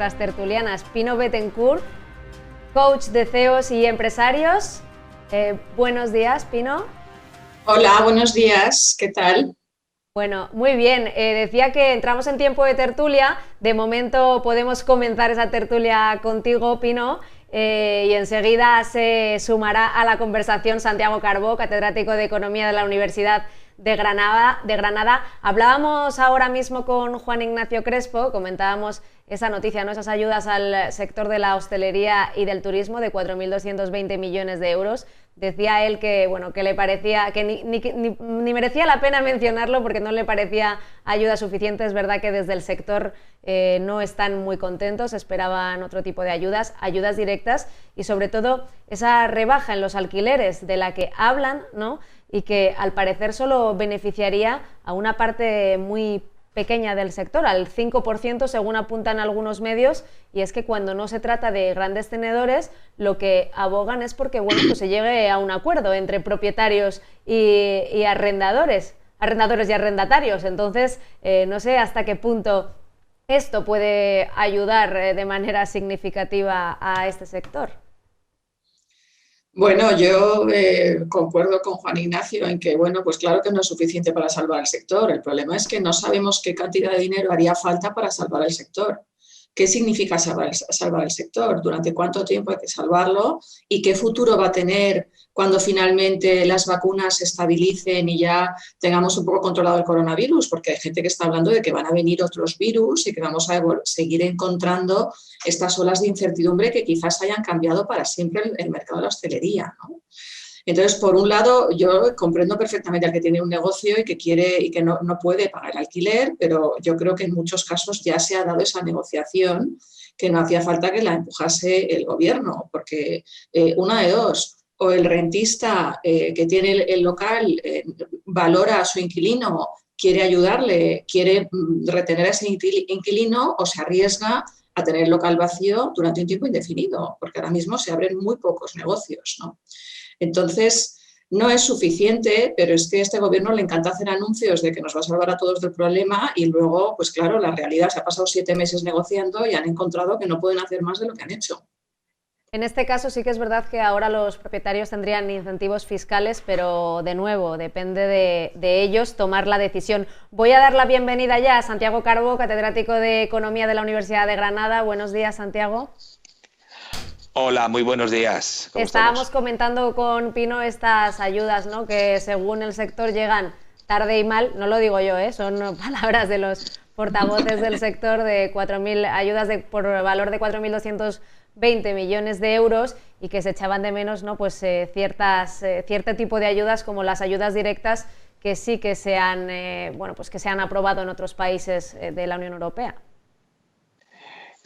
nuestras tertulianas, Pino Bettencourt, coach de CEOs y empresarios. Buenos días, Pino. Hola, buenos días, ¿qué tal? Bueno, muy bien. Decía que entramos en tiempo de tertulia. De momento podemos comenzar esa tertulia contigo, Pino, y enseguida se sumará a la conversación Santiago Carbó, catedrático de Economía de la Universidad de Granada. Hablábamos ahora mismo con Juan Ignacio Crespo, comentábamos esa noticia, ¿no? Esas ayudas al sector de la hostelería y del turismo de 4.220 millones de euros. Decía él que, bueno, que le parecía que ni merecía la pena mencionarlo porque no le parecía ayuda suficiente. Es verdad que desde el sector no están muy contentos, esperaban otro tipo de ayudas directas y sobre todo esa rebaja en los alquileres de la que hablan, ¿no? Y que al parecer solo beneficiaría a una parte muy pequeña del sector, al 5% según apuntan algunos medios, y es que cuando no se trata de grandes tenedores, lo que abogan es porque bueno, pues se llegue a un acuerdo entre propietarios y arrendadores y arrendatarios. Entonces, no sé hasta qué punto esto puede ayudar de manera significativa a este sector. Bueno, yo concuerdo con Juan Ignacio en que, bueno, pues claro que no es suficiente para salvar el sector. El problema es que no sabemos qué cantidad de dinero haría falta para salvar el sector. ¿Qué significa salvar el sector? ¿Durante cuánto tiempo hay que salvarlo? ¿Y qué futuro va a tener cuando finalmente las vacunas se estabilicen y ya tengamos un poco controlado el coronavirus? Porque hay gente que está hablando de que van a venir otros virus y que vamos a seguir encontrando estas olas de incertidumbre que quizás hayan cambiado para siempre el mercado de la hostelería, ¿no? Entonces, por un lado, yo comprendo perfectamente al que tiene un negocio y que quiere y que no puede pagar el alquiler, pero yo creo que en muchos casos ya se ha dado esa negociación que no hacía falta que la empujase el gobierno, porque una de dos, o el rentista que tiene el local valora a su inquilino, quiere ayudarle, quiere retener a ese inquilino o se arriesga a tener el local vacío durante un tiempo indefinido, porque ahora mismo se abren muy pocos negocios, ¿no? Entonces, no es suficiente, pero es que a este gobierno le encanta hacer anuncios de que nos va a salvar a todos del problema y luego, pues claro, la realidad se ha pasado 7 meses negociando y han encontrado que no pueden hacer más de lo que han hecho. En este caso sí que es verdad que ahora los propietarios tendrían incentivos fiscales, pero de nuevo depende de ellos tomar la decisión. Voy a dar la bienvenida ya a Santiago Carbó, catedrático de Economía de la Universidad de Granada. Buenos días, Santiago. Hola, muy buenos días. Estábamos comentando con Pino estas ayudas, ¿no? Que según el sector llegan tarde y mal, no lo digo yo, son palabras de los portavoces del sector, de 4.000 ayudas por valor de 4.220 millones de euros y que se echaban de menos, ¿no? Pues cierto tipo de ayudas como las ayudas directas que sí que se han, pues que se han aprobado en otros países de la Unión Europea.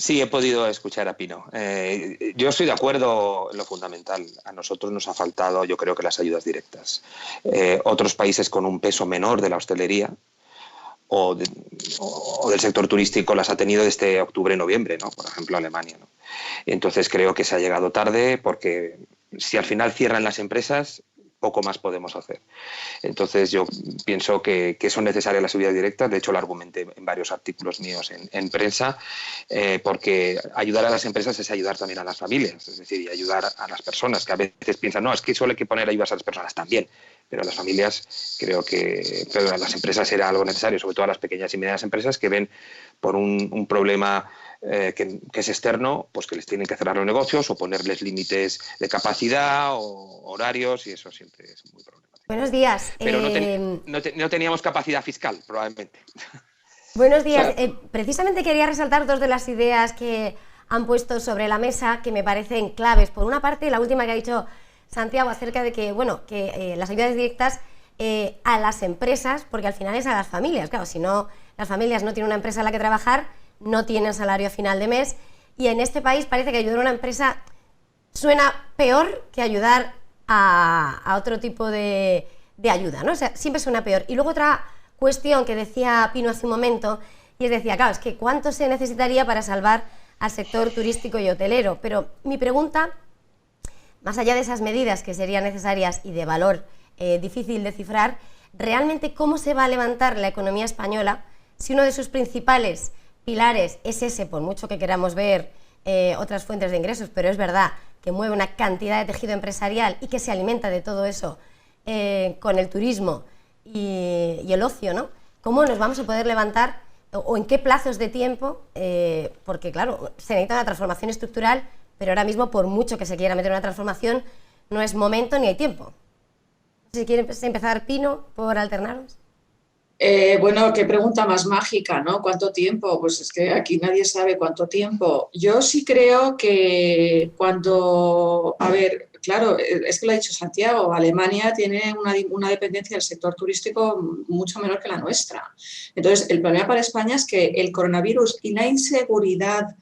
Sí, he podido escuchar a Pino. Yo estoy de acuerdo en lo fundamental. A nosotros nos ha faltado, yo creo que las ayudas directas. Otros países con un peso menor de la hostelería o del sector turístico las ha tenido desde octubre-noviembre, ¿no? Por ejemplo, Alemania, ¿no? Entonces creo que se ha llegado tarde porque si al final cierran las empresas, poco más podemos hacer. Entonces yo pienso que son necesarias las ayudas directas. De hecho, lo argumenté en varios artículos míos en prensa, porque ayudar a las empresas es ayudar también a las familias, es decir, y ayudar a las personas, que a veces piensan, no, es que solo hay que poner ayudas a las personas también, pero a las familias creo que, pero a las empresas era algo necesario, sobre todo a las pequeñas y medianas empresas que ven por un problema que es externo, pues que les tienen que cerrar los negocios o ponerles límites de capacidad o horarios, y eso siempre es muy problemático. Buenos días. Pero no teníamos capacidad fiscal, probablemente. Buenos días. Precisamente quería resaltar dos de las ideas que han puesto sobre la mesa que me parecen claves. Por una parte, la última que ha dicho Santiago acerca de que, bueno, que las ayudas directas a las empresas, porque al final es a las familias. Claro, si no, las familias no tienen una empresa en la que trabajar, no tienen salario a final de mes, y en este país parece que ayudar a una empresa suena peor que ayudar a otro tipo de ayuda, ¿no? O sea, siempre suena peor. Y luego otra cuestión que decía Pino hace un momento, y es decía, claro, es que ¿cuánto se necesitaría para salvar al sector turístico y hotelero? Pero mi pregunta, más allá de esas medidas que serían necesarias y de valor difícil de cifrar, realmente ¿cómo se va a levantar la economía española si uno de sus principales pilares es ese, por mucho que queramos ver otras fuentes de ingresos, pero es verdad que mueve una cantidad de tejido empresarial y que se alimenta de todo eso con el turismo y el ocio, ¿no? ¿Cómo nos vamos a poder levantar o en qué plazos de tiempo? Porque, claro, se necesita una transformación estructural, pero ahora mismo, por mucho que se quiera meter una transformación, no es momento ni hay tiempo. Si quiere empezar, Pino, por alternaros. Bueno, qué pregunta más mágica, ¿no? ¿Cuánto tiempo? Pues es que aquí nadie sabe cuánto tiempo. Yo sí creo que cuando, a ver, claro, es que lo ha dicho Santiago, Alemania tiene una dependencia del sector turístico mucho menor que la nuestra. Entonces, el problema para España es que el coronavirus y la inseguridad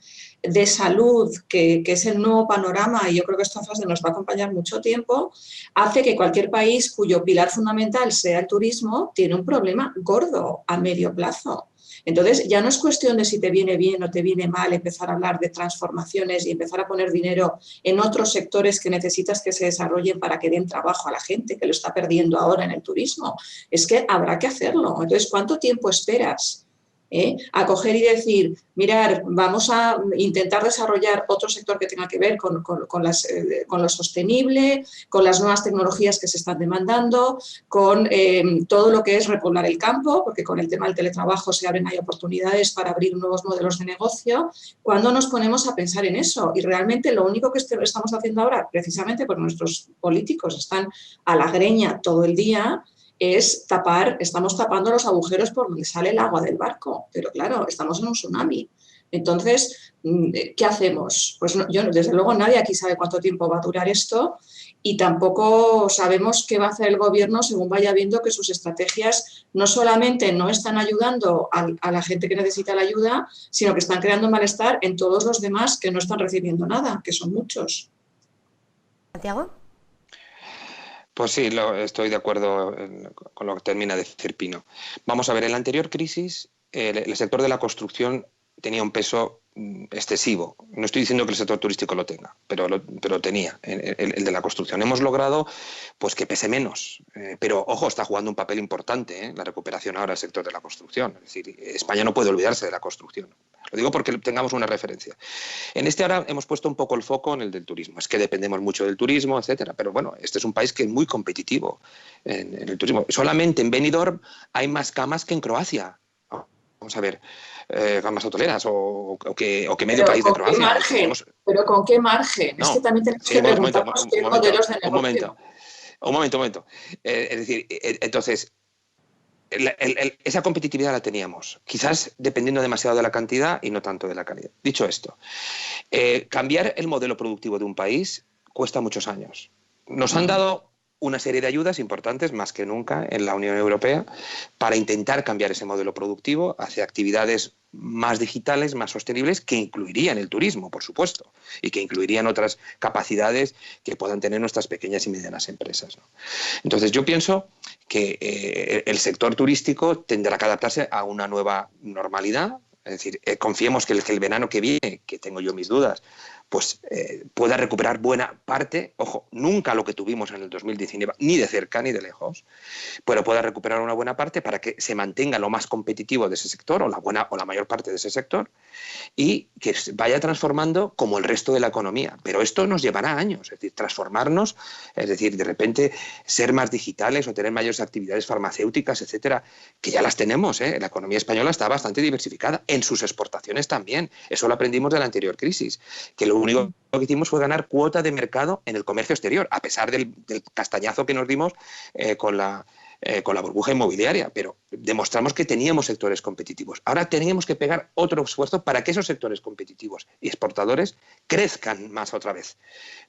de salud, que es el nuevo panorama, y yo creo que esta fase nos va a acompañar mucho tiempo, hace que cualquier país cuyo pilar fundamental sea el turismo tiene un problema gordo a medio plazo. Entonces, ya no es cuestión de si te viene bien o te viene mal empezar a hablar de transformaciones y empezar a poner dinero en otros sectores que necesitas que se desarrollen para que den trabajo a la gente, que lo está perdiendo ahora en el turismo. Es que habrá que hacerlo. Entonces, ¿cuánto tiempo esperas? A coger y decir, mirar, vamos a intentar desarrollar otro sector que tenga que ver con lo sostenible, con las nuevas tecnologías que se están demandando, con todo lo que es repoblar el campo, porque con el tema del teletrabajo se abren ahí oportunidades para abrir nuevos modelos de negocio. ¿Cuándo nos ponemos a pensar en eso? Y realmente lo único que estamos haciendo ahora, precisamente porque nuestros políticos están a la greña todo el día, es estamos tapando los agujeros por donde sale el agua del barco, pero claro, estamos en un tsunami. Entonces, ¿qué hacemos? Pues no, desde luego nadie aquí sabe cuánto tiempo va a durar esto y tampoco sabemos qué va a hacer el gobierno según vaya viendo que sus estrategias no solamente no están ayudando a la gente que necesita la ayuda, sino que están creando malestar en todos los demás que no están recibiendo nada, que son muchos. ¿Santiago? Pues sí, estoy de acuerdo con lo que termina de decir Pino. Vamos a ver, en la anterior crisis el sector de la construcción tenía un peso excesivo. No estoy diciendo que el sector turístico lo tenga, pero tenía, el de la construcción. Hemos logrado pues que pese menos, pero ojo, está jugando un papel importante la recuperación ahora del sector de la construcción. Es decir, España no puede olvidarse de la construcción. Lo digo porque tengamos una referencia. En este ahora hemos puesto un poco el foco en el del turismo. Es que dependemos mucho del turismo, etcétera. Pero bueno, este es un país que es muy competitivo en el turismo. Solamente en Benidorm hay más camas que en Croacia. Vamos a ver, camas hoteleras o que medio país de Croacia. Margen? ¿Pero con qué margen? No, es que también tenemos que preguntarnos qué modelos de negocio. Un momento. Es decir, entonces, esa competitividad la teníamos, quizás dependiendo demasiado de la cantidad y no tanto de la calidad. Dicho esto, cambiar el modelo productivo de un país cuesta muchos años. Nos han dado una serie de ayudas importantes, más que nunca, en la Unión Europea, para intentar cambiar ese modelo productivo hacia actividades más digitales, más sostenibles, que incluirían el turismo, por supuesto, y que incluirían otras capacidades que puedan tener nuestras pequeñas y medianas empresas, ¿no? Entonces, yo pienso que el sector turístico tendrá que adaptarse a una nueva normalidad. Es decir, confiemos que el verano que viene, que tengo yo mis dudas, pues pueda recuperar buena parte, ojo, nunca lo que tuvimos en el 2019, ni de cerca ni de lejos, pero pueda recuperar una buena parte para que se mantenga lo más competitivo de ese sector, o la mayor parte de ese sector, y que se vaya transformando como el resto de la economía. Pero esto nos llevará años, es decir, transformarnos, es decir, de repente ser más digitales o tener mayores actividades farmacéuticas, etcétera, que ya las tenemos, ¿eh? La economía española está bastante diversificada, en sus exportaciones también. Eso lo aprendimos de la anterior crisis, que lo único que hicimos fue ganar cuota de mercado en el comercio exterior, a pesar del castañazo que nos dimos con la burbuja inmobiliaria, pero demostramos que teníamos sectores competitivos. Ahora teníamos que pegar otro esfuerzo para que esos sectores competitivos y exportadores crezcan más otra vez.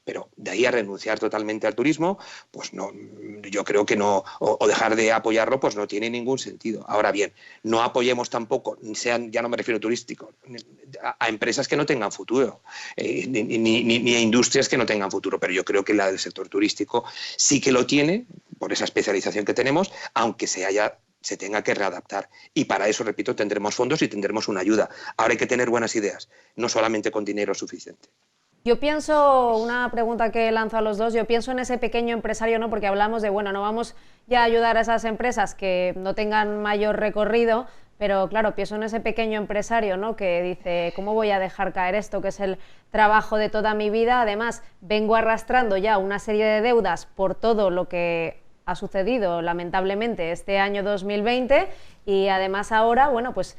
Pero de ahí a renunciar totalmente al turismo, pues no, yo creo que no, o dejar de apoyarlo, pues no tiene ningún sentido. Ahora bien, no apoyemos tampoco, ya no me refiero turístico, a empresas que no tengan futuro, ni a industrias que no tengan futuro, pero yo creo que la del sector turístico sí que lo tiene, por esa especialización que tenemos, aunque se tenga que readaptar. Y para eso, repito, tendremos fondos y tendremos una ayuda. Ahora hay que tener buenas ideas, no solamente con dinero suficiente. Yo pienso, una pregunta que lanzo a los dos, yo pienso en ese pequeño empresario, ¿no? Porque hablamos de, bueno, no vamos ya a ayudar a esas empresas que no tengan mayor recorrido, pero claro, pienso en ese pequeño empresario, ¿no?, que dice, ¿cómo voy a dejar caer esto, que es el trabajo de toda mi vida? Además, vengo arrastrando ya una serie de deudas por todo lo que ha sucedido, lamentablemente, este año 2020, y además ahora, bueno, pues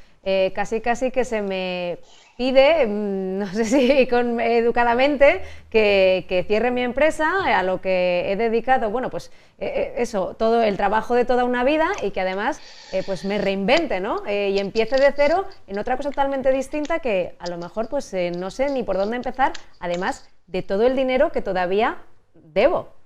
casi que se me pide, no sé si educadamente, que cierre mi empresa, a lo que he dedicado, bueno, pues eso, todo el trabajo de toda una vida, y que además pues me reinvente, ¿no? Y empiece de cero en otra cosa totalmente distinta, que a lo mejor pues no sé ni por dónde empezar, además de todo el dinero que todavía debo.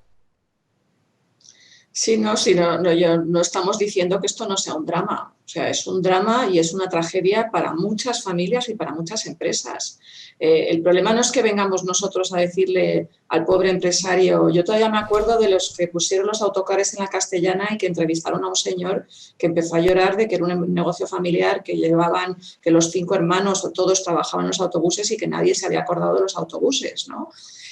Sí, no, no estamos diciendo que esto no sea un drama. O sea, es un drama y es una tragedia para muchas familias y para muchas empresas. El problema no es que vengamos nosotros a decirle al pobre empresario. Yo todavía me acuerdo de los que pusieron los autocares en la Castellana y que entrevistaron a un señor que empezó a llorar de que era un negocio familiar, que llevaban, que los 5 hermanos o todos trabajaban en los autobuses y que nadie se había acordado de los autobuses, ¿no?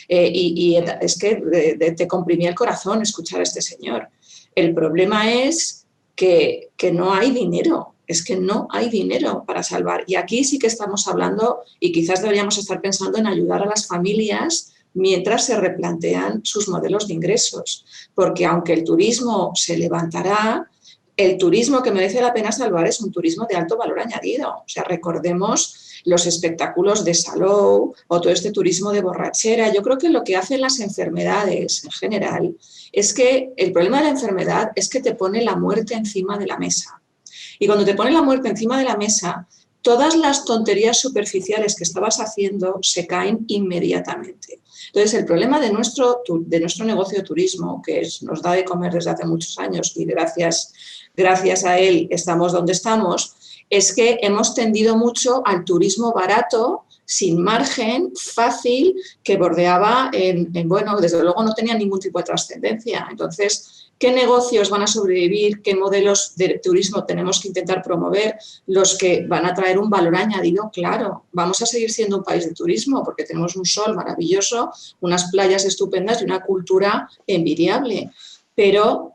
Y es que te comprimía el corazón escuchar a este señor. El problema es que no hay dinero, es que no hay dinero para salvar. Y aquí sí que estamos hablando, y quizás deberíamos estar pensando en ayudar a las familias mientras se replantean sus modelos de ingresos. Porque aunque el turismo se levantará, el turismo que merece la pena salvar es un turismo de alto valor añadido. O sea, recordemos los espectáculos de Salou o todo este turismo de borrachera. Yo creo que lo que hacen las enfermedades en general es que el problema de la enfermedad es que te pone la muerte encima de la mesa. Y cuando te pone la muerte encima de la mesa, todas las tonterías superficiales que estabas haciendo se caen inmediatamente. Entonces, el problema de nuestro negocio de turismo, que nos da de comer desde hace muchos años y gracias a él estamos donde estamos, es que hemos tendido mucho al turismo barato, sin margen, fácil, que bordeaba bueno, desde luego no tenía ningún tipo de trascendencia. Entonces, ¿qué negocios van a sobrevivir? ¿Qué modelos de turismo tenemos que intentar promover? Los que van a traer un valor añadido, claro. Vamos a seguir siendo un país de turismo porque tenemos un sol maravilloso, unas playas estupendas y una cultura envidiable. Pero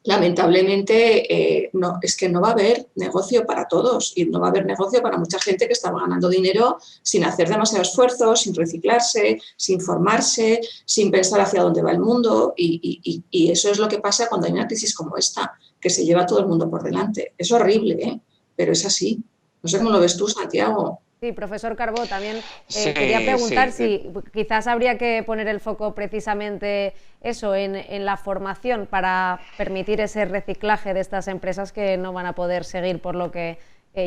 lamentablemente es que no va a haber negocio para todos y no va a haber negocio para mucha gente que estaba ganando dinero sin hacer demasiado esfuerzo, sin reciclarse, sin formarse, sin pensar hacia dónde va el mundo, y eso es lo que pasa cuando hay una crisis como esta, que se lleva a todo el mundo por delante. Es horrible, pero es así. No sé cómo lo ves tú, Santiago. Sí, profesor Carbó, también quería preguntar si quizás habría que poner el foco precisamente eso en la formación para permitir ese reciclaje de estas empresas que no van a poder seguir por lo que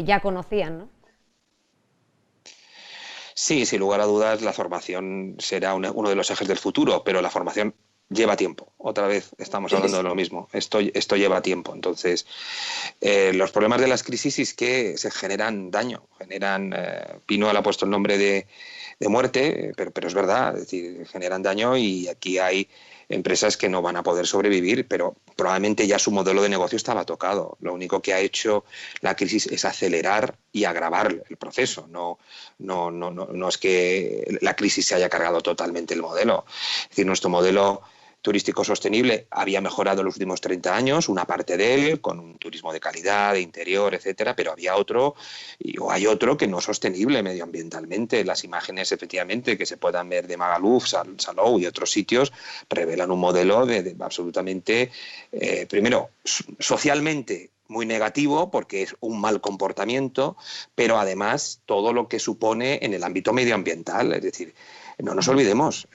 ya conocían, ¿no? Sí, sin lugar a dudas, la formación será uno de los ejes del futuro, pero la formación lleva tiempo. Otra vez estamos hablando de lo mismo. Esto lleva tiempo. Entonces, los problemas de las crisis es que se generan daño. Pino le ha puesto el nombre de muerte, pero es verdad. Es decir, generan daño y aquí hay empresas que no van a poder sobrevivir, pero probablemente ya su modelo de negocio estaba tocado. Lo único que ha hecho la crisis es acelerar y agravar el proceso. No es que la crisis se haya cargado totalmente el modelo. Es decir, nuestro modelo turístico sostenible había mejorado en los últimos 30 años, una parte de él, con un turismo de calidad, de interior, etcétera, pero hay otro que no es sostenible medioambientalmente. Las imágenes, efectivamente, que se puedan ver de Magaluf, Salou y otros sitios, revelan un modelo de absolutamente, primero, socialmente muy negativo, porque es un mal comportamiento, pero además todo lo que supone en el ámbito medioambiental, es decir, no nos olvidemos,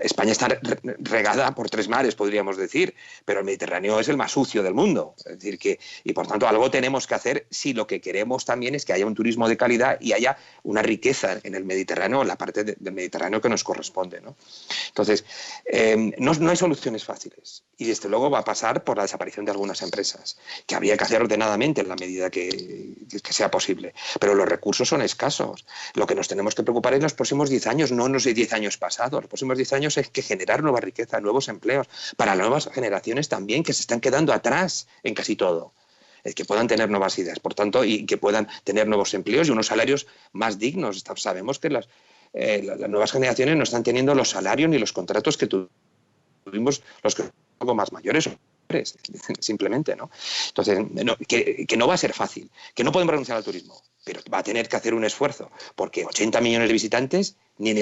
España está regada por 3 mares, podríamos decir, pero el Mediterráneo es el más sucio del mundo. Es decir, y por tanto algo tenemos que hacer si lo que queremos también es que haya un turismo de calidad y haya una riqueza en el Mediterráneo, en la parte del Mediterráneo que nos corresponde, ¿no? Entonces, no hay soluciones fáciles y desde luego va a pasar por la desaparición de algunas empresas, que habría que hacer ordenadamente en la medida que sea posible. Pero los recursos son escasos. Lo que nos tenemos que preocupar en los próximos 10 años, no en los 10 años pasados. Los próximos 10 años es que generar nueva riqueza, nuevos empleos, para las nuevas generaciones también, que se están quedando atrás en casi todo. Que puedan tener nuevas ideas, por tanto, y que puedan tener nuevos empleos y unos salarios más dignos. Sabemos que las nuevas generaciones no están teniendo los salarios ni los contratos que tuvimos los que son algo más mayores. Express, simplemente, ¿no? Entonces, que no va a ser fácil, que no podemos renunciar al turismo, pero va a tener que hacer un esfuerzo, porque 80 millones de visitantes ni en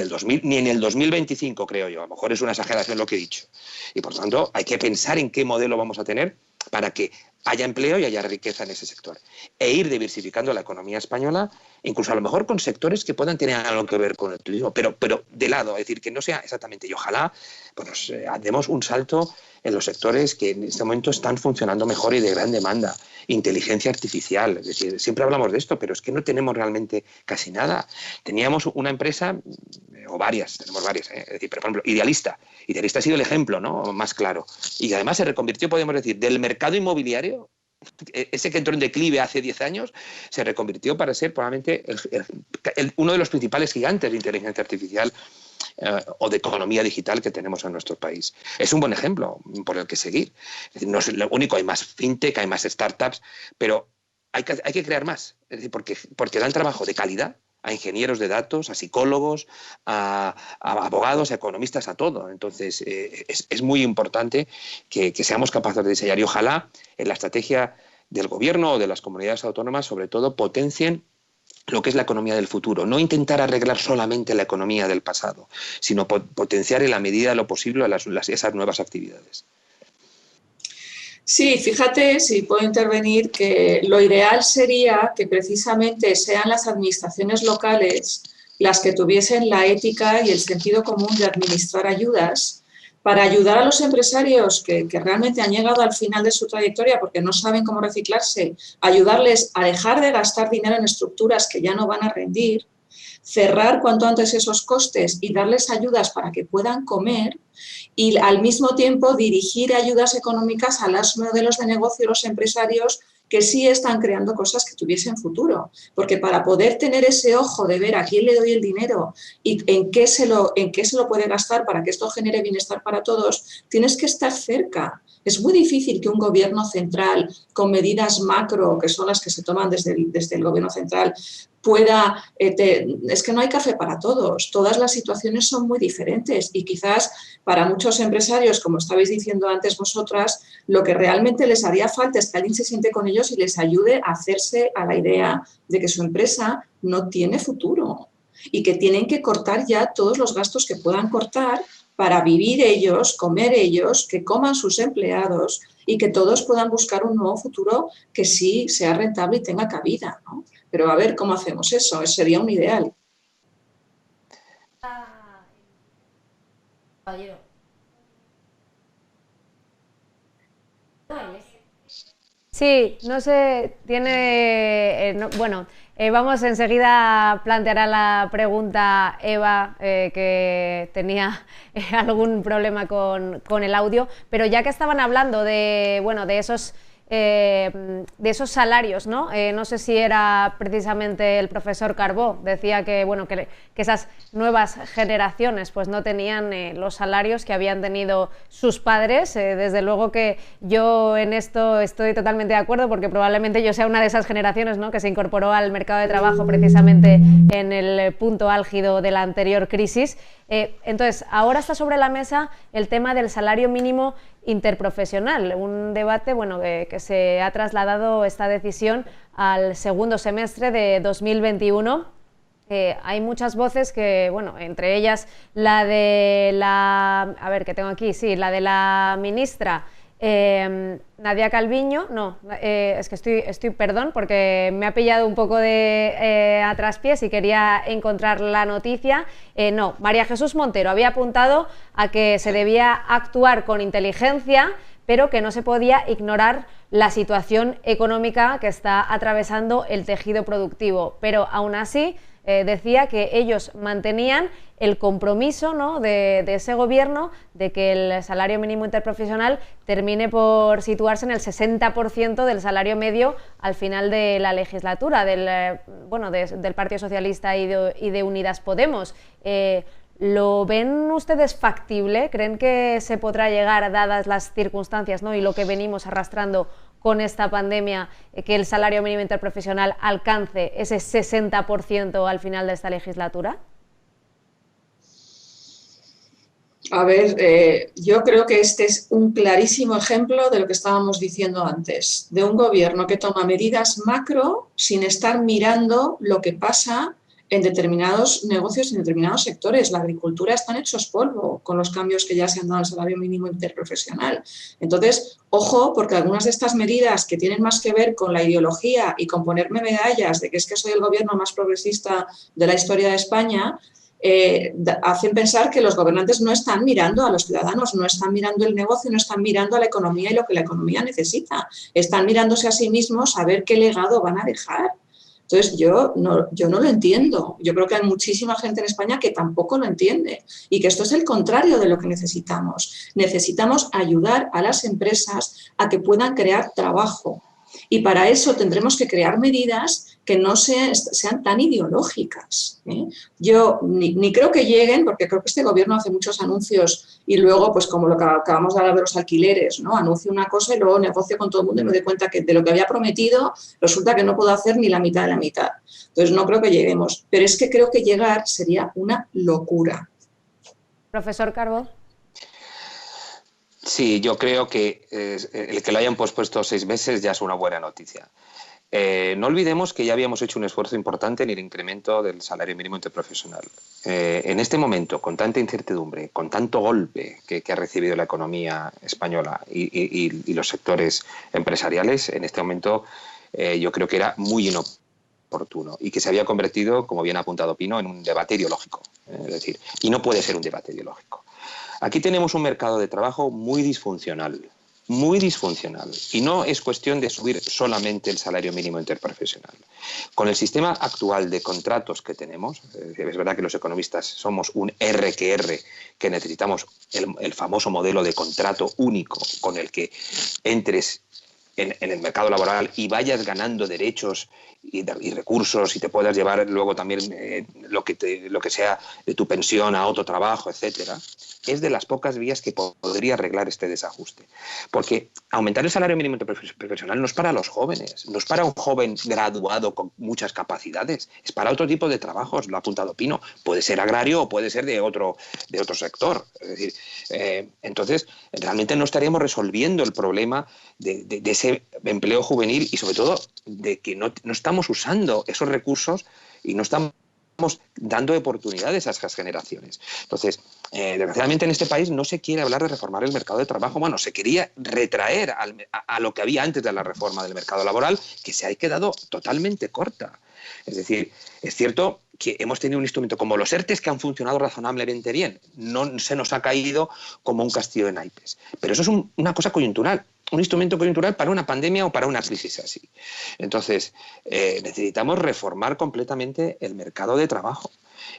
el 2025, creo yo, a lo mejor es una exageración lo que he dicho. Y por tanto, hay que pensar en qué modelo vamos a tener para que haya empleo y haya riqueza en ese sector. E ir diversificando la economía española, incluso a lo mejor con sectores que puedan tener algo que ver con el turismo, pero de lado, es decir, que no sea exactamente. Y ojalá pues, demos un salto en los sectores que en este momento están funcionando mejor y de gran demanda. Inteligencia artificial, es decir, siempre hablamos de esto, pero es que no tenemos realmente casi nada. Teníamos una empresa, o varias, tenemos varias, es decir, por ejemplo, Idealista. Idealista ha sido el ejemplo, ¿no?, más claro. Y además se reconvirtió, podemos decir, del mercado inmobiliario, ese que entró en declive hace 10 años, se reconvirtió para ser probablemente uno de los principales gigantes de inteligencia artificial o de economía digital que tenemos en nuestro país. Es un buen ejemplo por el que seguir. Es decir, no es lo único, hay más fintech, hay más startups, pero hay que crear más, es decir, porque dan trabajo de calidad a ingenieros de datos, a psicólogos, a abogados, a economistas, a todo. Entonces, es muy importante que seamos capaces de diseñar y ojalá en la estrategia del gobierno o de las comunidades autónomas, sobre todo, potencien lo que es la economía del futuro. No intentar arreglar solamente la economía del pasado, sino potenciar en la medida de lo posible esas nuevas actividades. Sí, fíjate, si puedo intervenir, que lo ideal sería que precisamente sean las administraciones locales las que tuviesen la ética y el sentido común de administrar ayudas para ayudar a los empresarios que realmente han llegado al final de su trayectoria porque no saben cómo reciclarse, ayudarles a dejar de gastar dinero en estructuras que ya no van a rendir, cerrar cuanto antes esos costes y darles ayudas para que puedan comer y al mismo tiempo dirigir ayudas económicas a los modelos de negocio de los empresarios que sí están creando cosas que tuviesen futuro. Porque para poder tener ese ojo de ver a quién le doy el dinero y en qué se lo puede gastar para que esto genere bienestar para todos, tienes que estar cerca. Es muy difícil que un gobierno central con medidas macro, que son las que se toman desde el gobierno central, pueda... es que no hay café para todos. Todas las situaciones son muy diferentes y quizás para muchos empresarios, como estabais diciendo antes vosotras, lo que realmente les haría falta es que alguien se siente con ellos y les ayude a hacerse a la idea de que su empresa no tiene futuro y que tienen que cortar ya todos los gastos que puedan cortar para vivir ellos, comer ellos, que coman sus empleados y que todos puedan buscar un nuevo futuro que sí sea rentable y tenga cabida, ¿no? Pero a ver cómo hacemos eso, sería un ideal. Sí, no sé, bueno, vamos enseguida a plantear a la pregunta Eva, que tenía algún problema con el audio, pero ya que estaban hablando de, bueno, de esos salarios, ¿no? No sé si era precisamente el profesor Carbó, decía que, bueno, que esas nuevas generaciones pues no tenían los salarios que habían tenido sus padres. Desde luego que yo en esto estoy totalmente de acuerdo porque probablemente yo sea una de esas generaciones, ¿no?, que se incorporó al mercado de trabajo precisamente en el punto álgido de la anterior crisis. Entonces, ahora está sobre la mesa el tema del salario mínimo interprofesional, un debate, bueno, que se ha trasladado esta decisión al segundo semestre de 2021. Hay muchas voces que, bueno, entre ellas la de la, a ver, que tengo aquí, sí, la de la ministra Nadia Calviño, no, es que estoy, perdón, porque me ha pillado un poco de a traspiés y quería encontrar la noticia. No, María Jesús Montero había apuntado a que se debía actuar con inteligencia, pero que no se podía ignorar la situación económica que está atravesando el tejido productivo. Pero aún así decía que ellos mantenían el compromiso, ¿no?, de ese gobierno de que el salario mínimo interprofesional termine por situarse en el 60% del salario medio al final de la legislatura del Partido Socialista y de Unidas Podemos. ¿Lo ven ustedes factible? ¿Creen que se podrá llegar, dadas las circunstancias, ¿no?, y lo que venimos arrastrando con esta pandemia, que el salario mínimo interprofesional alcance ese 60% al final de esta legislatura? A ver, yo creo que este es un clarísimo ejemplo de lo que estábamos diciendo antes, de un gobierno que toma medidas macro sin estar mirando lo que pasa en determinados negocios, en determinados sectores. La agricultura están hechos polvo con los cambios que ya se han dado al salario mínimo interprofesional. Entonces, ojo, porque algunas de estas medidas que tienen más que ver con la ideología y con ponerme medallas de que es que soy el gobierno más progresista de la historia de España, hacen pensar que los gobernantes no están mirando a los ciudadanos, no están mirando el negocio, no están mirando a la economía y lo que la economía necesita. Están mirándose a sí mismos a ver qué legado van a dejar. Entonces, yo no lo entiendo. Yo creo que hay muchísima gente en España que tampoco lo entiende y que esto es el contrario de lo que necesitamos. Necesitamos ayudar a las empresas a que puedan crear trabajo. Y para eso tendremos que crear medidas que no sean tan ideológicas. Yo ni creo que lleguen, porque creo que este gobierno hace muchos anuncios y luego, pues como lo que acabamos de hablar de los alquileres, ¿no? Anuncio una cosa y luego negocio con todo el mundo y me doy cuenta que de lo que había prometido resulta que no puedo hacer ni la mitad de la mitad. Entonces no creo que lleguemos, pero es que creo que llegar sería una locura. Profesor Carbó. Sí, yo creo que el que lo hayan pospuesto 6 meses ya es una buena noticia. No olvidemos que ya habíamos hecho un esfuerzo importante en el incremento del salario mínimo interprofesional. En este momento, con tanta incertidumbre, con tanto golpe que ha recibido la economía española y los sectores empresariales, en este momento yo creo que era muy inoportuno y que se había convertido, como bien ha apuntado Pino, en un debate ideológico. Es decir, y no puede ser un debate ideológico. Aquí tenemos un mercado de trabajo muy disfuncional, y no es cuestión de subir solamente el salario mínimo interprofesional. Con el sistema actual de contratos que tenemos, es verdad que los economistas somos un R, que necesitamos el famoso modelo de contrato único con el que entres en el mercado laboral y vayas ganando derechos y recursos y te puedas llevar luego también lo que sea de tu pensión a otro trabajo, etcétera, es de las pocas vías que podría arreglar este desajuste. Porque aumentar el salario mínimo interprofesional no es para los jóvenes, no es para un joven graduado con muchas capacidades, es para otro tipo de trabajos, lo ha apuntado Pino, puede ser agrario o puede ser de otro sector. Es decir, entonces realmente no estaríamos resolviendo el problema de ese empleo juvenil y sobre todo de que no estamos usando esos recursos y no estamos dando oportunidades a esas generaciones. Entonces, desgraciadamente en este país no se quiere hablar de reformar el mercado de trabajo. Bueno, se quería retraer a lo que había antes de la reforma del mercado laboral, que se ha quedado totalmente corta. Es decir, es cierto que hemos tenido un instrumento como los ERTEs que han funcionado razonablemente bien. No se nos ha caído como un castillo de naipes. Pero eso es una cosa coyuntural. Un instrumento coyuntural para una pandemia o para una crisis así. Entonces, necesitamos reformar completamente el mercado de trabajo.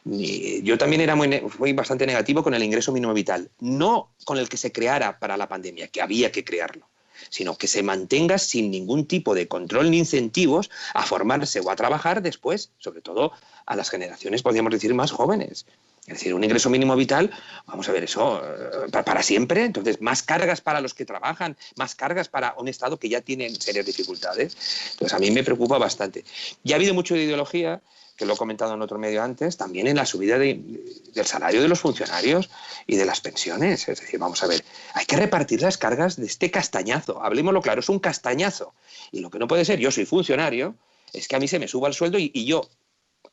Yo también fui bastante negativo con el ingreso mínimo vital, no con el que se creara para la pandemia, que había que crearlo, sino que se mantenga sin ningún tipo de control ni incentivos a formarse o a trabajar después, sobre todo a las generaciones, podríamos decir, más jóvenes. Es decir, un ingreso mínimo vital, vamos a ver, eso para siempre. Entonces, más cargas para los que trabajan, más cargas para un Estado que ya tiene serias dificultades. Entonces, a mí me preocupa bastante. Ya ha habido mucho de ideología, que lo he comentado en otro medio antes, también en la subida del salario de los funcionarios y de las pensiones. Es decir, vamos a ver, hay que repartir las cargas de este castañazo. Hablemoslo claro, es un castañazo. Y lo que no puede ser, yo soy funcionario, es que a mí se me suba el sueldo y yo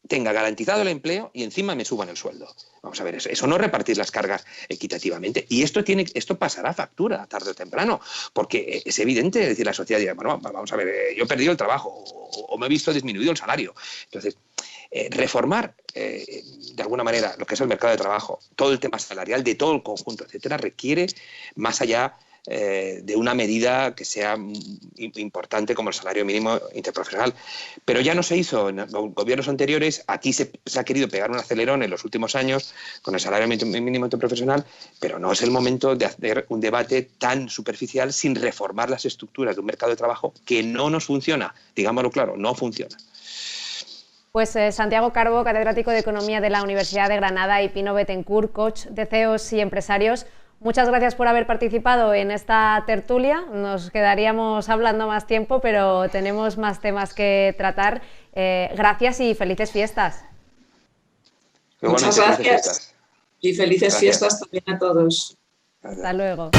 tenga garantizado el empleo y encima me suban el sueldo. Vamos a ver, eso no es repartir las cargas equitativamente. Y esto pasará factura tarde o temprano, porque es evidente, es decir, la sociedad dirá, bueno, vamos a ver, yo he perdido el trabajo o me he visto disminuido el salario. Entonces, reformar de alguna manera lo que es el mercado de trabajo, todo el tema salarial de todo el conjunto, etcétera, requiere más allá de una medida que sea importante como el salario mínimo interprofesional. Pero ya no se hizo en los gobiernos anteriores. Aquí se ha querido pegar un acelerón en los últimos años con el salario mínimo interprofesional, pero no es el momento de hacer un debate tan superficial sin reformar las estructuras de un mercado de trabajo que no nos funciona. Digámoslo claro, no funciona. Pues Santiago Carbó, catedrático de Economía de la Universidad de Granada, y Pino Bettencourt, coach de CEOs y empresarios, muchas gracias por haber participado en esta tertulia. Nos quedaríamos hablando más tiempo, pero tenemos más temas que tratar. Gracias y felices fiestas. Muchas gracias. Y felices Gracias. fiestas también a todos. Hasta luego.